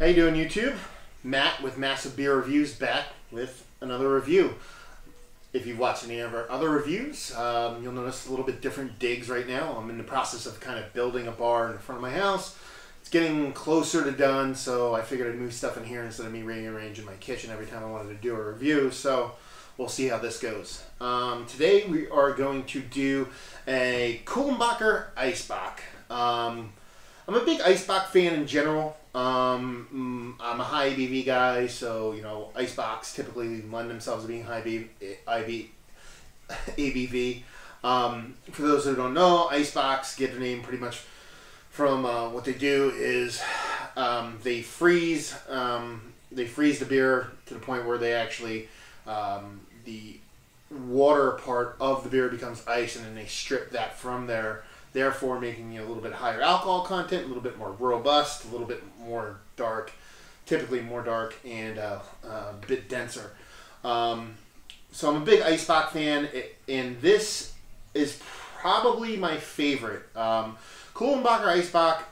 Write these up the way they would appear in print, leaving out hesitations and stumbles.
How you doing, YouTube? Matt with Massive Beer Reviews back with another review. If you've watched any of our other reviews, you'll notice a little bit different digs right now. I'm in the process of kind of building a bar in front of my house. It's getting closer to done, so I figured I'd move stuff in here instead of me rearranging my kitchen every time I wanted to do a review. So we'll see how this goes. Today we are going to do a Kulmbacher Eisbock. I'm a big Eisbock fan in general. I'm a high ABV guy, so you know Eisbocks typically lend themselves to being high ABV. For those who don't know, Eisbocks get their name pretty much from what they do is they freeze the beer to the point where they actually the water part of the beer becomes ice, and then they strip that from there, therefore making a little bit higher alcohol content, a little bit more robust, a little bit more dark, typically more dark and a bit denser. So I'm a big Eisbock fan, and this is probably my favorite. Kulmbacher Eisbock,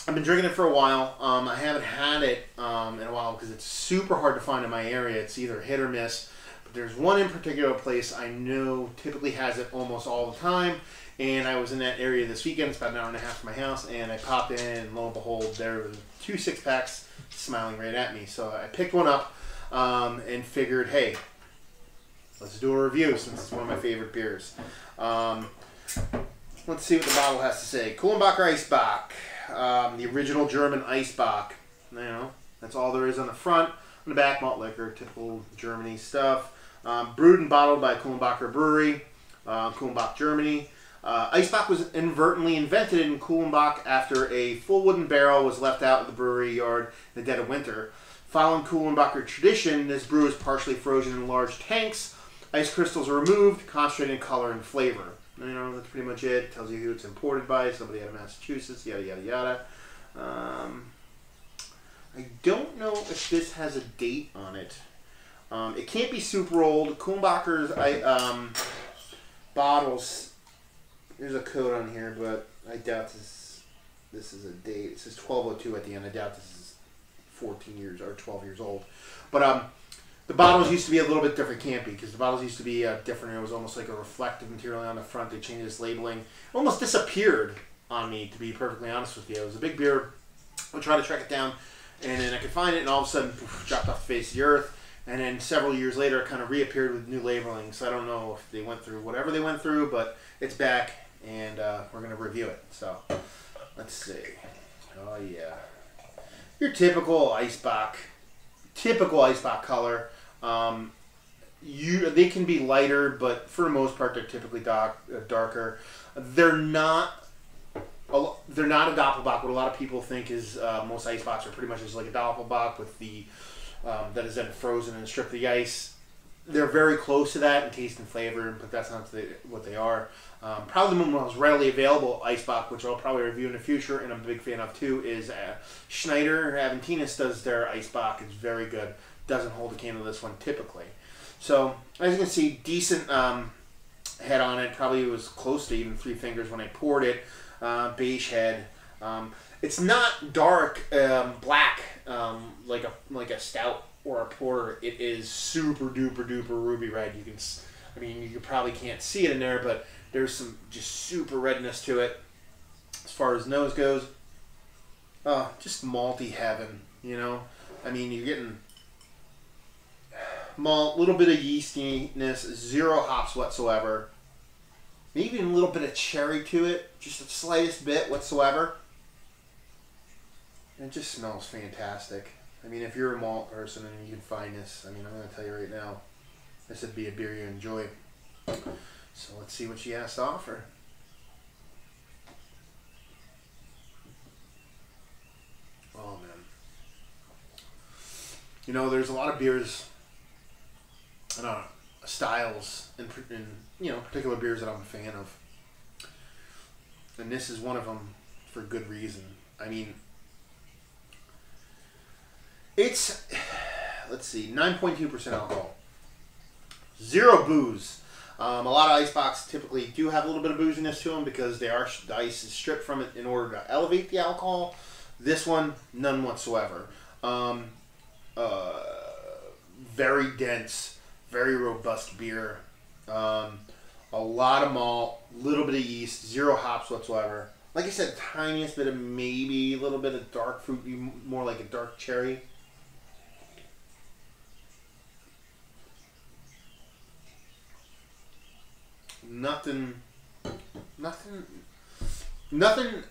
I've been drinking it for a while. I haven't had it in a while because it's super hard to find in my area. It's either hit or miss. But there's one in particular place I know typically has it almost all the time. And I was in that area this weekend. It's about an hour and a half from my house. And I popped in, and lo and behold, there was 2 6-packs smiling right at me. So I picked one up and figured, hey, let's do a review since it's one of my favorite beers. Let's see what the bottle has to say. Kulmbacher Eisbock, the original German Eisbock. You know, that's all there is on the front. On the back, malt liquor, typical Germany stuff. Brewed and bottled by Kulmbacher Brewery, Kulmbach, Germany. Eisbock was inadvertently invented in Kulmbach after a full wooden barrel was left out of the brewery yard in the dead of winter. Following Kulmbacher tradition, this brew is partially frozen in large tanks. Ice crystals are removed, concentrated in color and flavor. You know, that's pretty much it. Tells you who it's imported by, somebody out of Massachusetts, yada, yada, yada. I don't know if this has a date on it. It can't be super old. Kulmbacher's bottles, there's a code on here, but I doubt this is a date. It says 1202 at the end. I doubt this is 14 years or 12 years old. But the bottles used to be a little bit different, can't be, because the bottles used to be different. It was almost like a reflective material on the front. They changed this labeling. It almost disappeared on me, to be perfectly honest with you. It was a big beer. I tried to track it down, and then I could find it, and all of a sudden, poof, dropped off the face of the earth. And then several years later, it kind of reappeared with new labeling. So I don't know if they went through whatever they went through, but it's back, and we're going to review it. So let's see. Oh, yeah. Your typical Eisbock color. They can be lighter, but for the most part, they're typically darker. They're not a Doppelbock. What a lot of people think is most Eisbocks are pretty much just like a Doppelbock with the that is then frozen and stripped the ice. They're very close to that in taste and flavor, but that's not what they are. Probably the most readily available Eisbock, which I'll probably review in the future, and I'm a big fan of too, is Schneider Aventinus does their Eisbock. It's very good. Doesn't hold a candle to this one typically. So as you can see, decent head on it. Probably was close to even 3 fingers when I poured it. Beige head. It's not dark black like a stout or a porter. It is super duper duper ruby red. You probably can't see it in there, but there's some just super redness to it. As far as nose goes, just malty heaven. You know, I mean, you're getting malt, a little bit of yeastiness, 0 hops whatsoever. Maybe a little bit of cherry to it, just the slightest bit whatsoever. And it just smells fantastic. I mean, if you're a malt person and you can find this, I mean, I'm going to tell you right now, this would be a beer you enjoy. So let's see what she has to offer. Oh, man. You know, there's a lot of beers, styles, and particular beers that I'm a fan of. And this is one of them for good reason. I mean, it's, let's see, 9.2% alcohol. 0 booze. A lot of Eisbocks typically do have a little bit of booziness to them because the ice is stripped from it in order to elevate the alcohol. This one, none whatsoever. Um, very dense, very robust beer. A lot of malt, little bit of yeast, zero hops whatsoever. Like I said, tiniest bit of maybe a little bit of dark fruit, more like a dark cherry. Nothing, nothing, nothing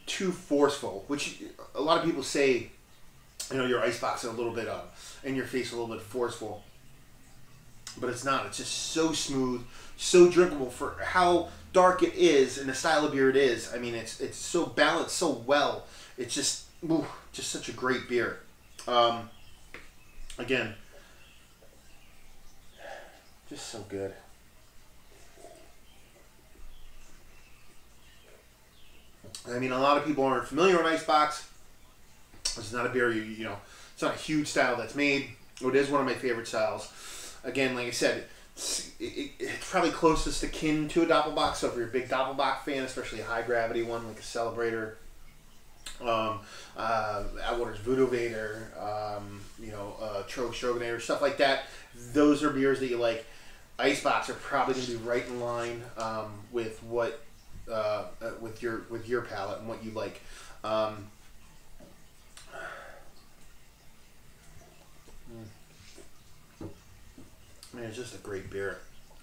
too forceful. Which a lot of people say, you know, your icebox is a little bit in your face, a little bit forceful. But it's not. It's just so smooth, so drinkable for how dark it is and the style of beer it is. I mean, it's so balanced so well. It's just such a great beer. Again, just so good. I mean, a lot of people aren't familiar with Icebox. It's not a beer you know. It's not a huge style that's made. It is one of my favorite styles. Again, like I said, it's probably closest akin to a Doppelbock. So if you're a big Doppelbock fan, especially a high gravity one like a Celebrator, Atwater's Voodoo Vader, you know, Trove Stroganator, stuff like that. Those are beers that you like. Icebox are probably going to be right in line with what with your palate and what you like. Man, it's just a great beer.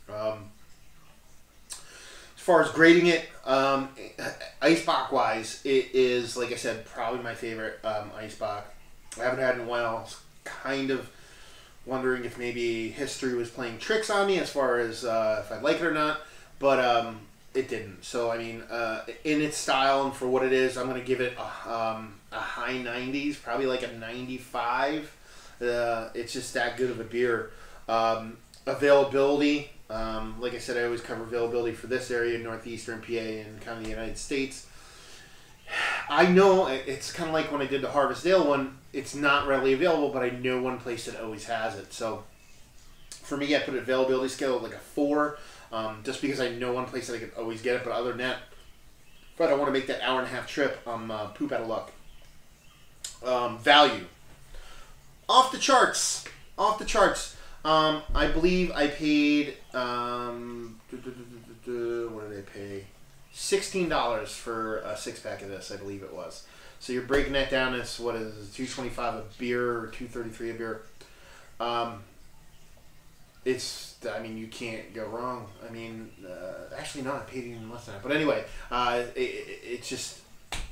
As far as grading it, Icebock wise, it is, like I said, probably my favorite Icebock. I haven't had it in a while. I was kind of wondering if maybe history was playing tricks on me as far as if I like it or not, but it didn't. So I mean, in its style and for what it is, I'm gonna give it a high 90s, probably like a 95. It's just that good of a beer. Availability, like I said, I always cover availability for this area, northeastern PA and kind of the United States. I know it's kind of like when I did the Harvest Ale one, it's not readily available, but I know one place that always has it. So for me, I put an availability scale of like a 4, just because I know one place that I could always get it. But other than that, if I don't want to make that hour-and-a-half trip, I'm poop out of luck. Value. Off the charts. Off the charts. I believe I paid, what did I pay? $16 for a 6-pack of this, I believe it was. So you're breaking that down as, what is it, $2.25 a beer or $2.33 a beer. I mean, you can't go wrong. I mean, actually no, I paid even less than that. But anyway, it's just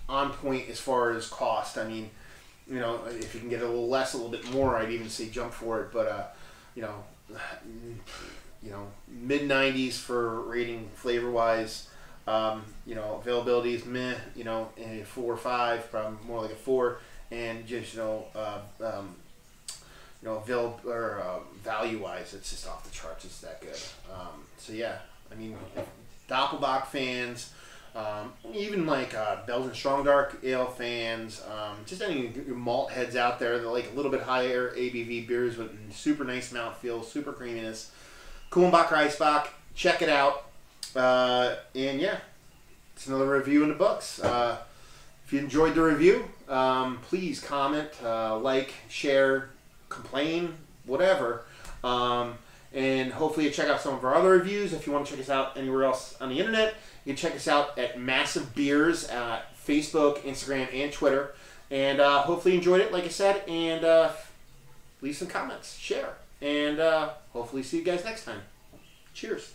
on point as far as cost. I mean, you know, if you can get a little less, a little bit more, I'd even say jump for it. But, you know, mid-90s for rating flavor-wise. You know, availability is meh, you know, 4 or 5, probably more like a 4, and just, value-wise, it's just off the charts. It's that good. So yeah, I mean, Doppelbock fans, even like Belgian Strong Dark Ale fans, just any malt heads out there that like a little bit higher ABV beers with super nice mouthfeel, super creaminess. Kulmbacher Eisbock, check it out. And yeah, it's another review in the books. If you enjoyed the review, please comment, like, share, complain, whatever. And hopefully you check out some of our other reviews. If you want to check us out anywhere else on the internet, you can check us out at Massive Beers at Facebook, Instagram, and Twitter. And hopefully you enjoyed it, like I said. And leave some comments, share. And hopefully see you guys next time. Cheers.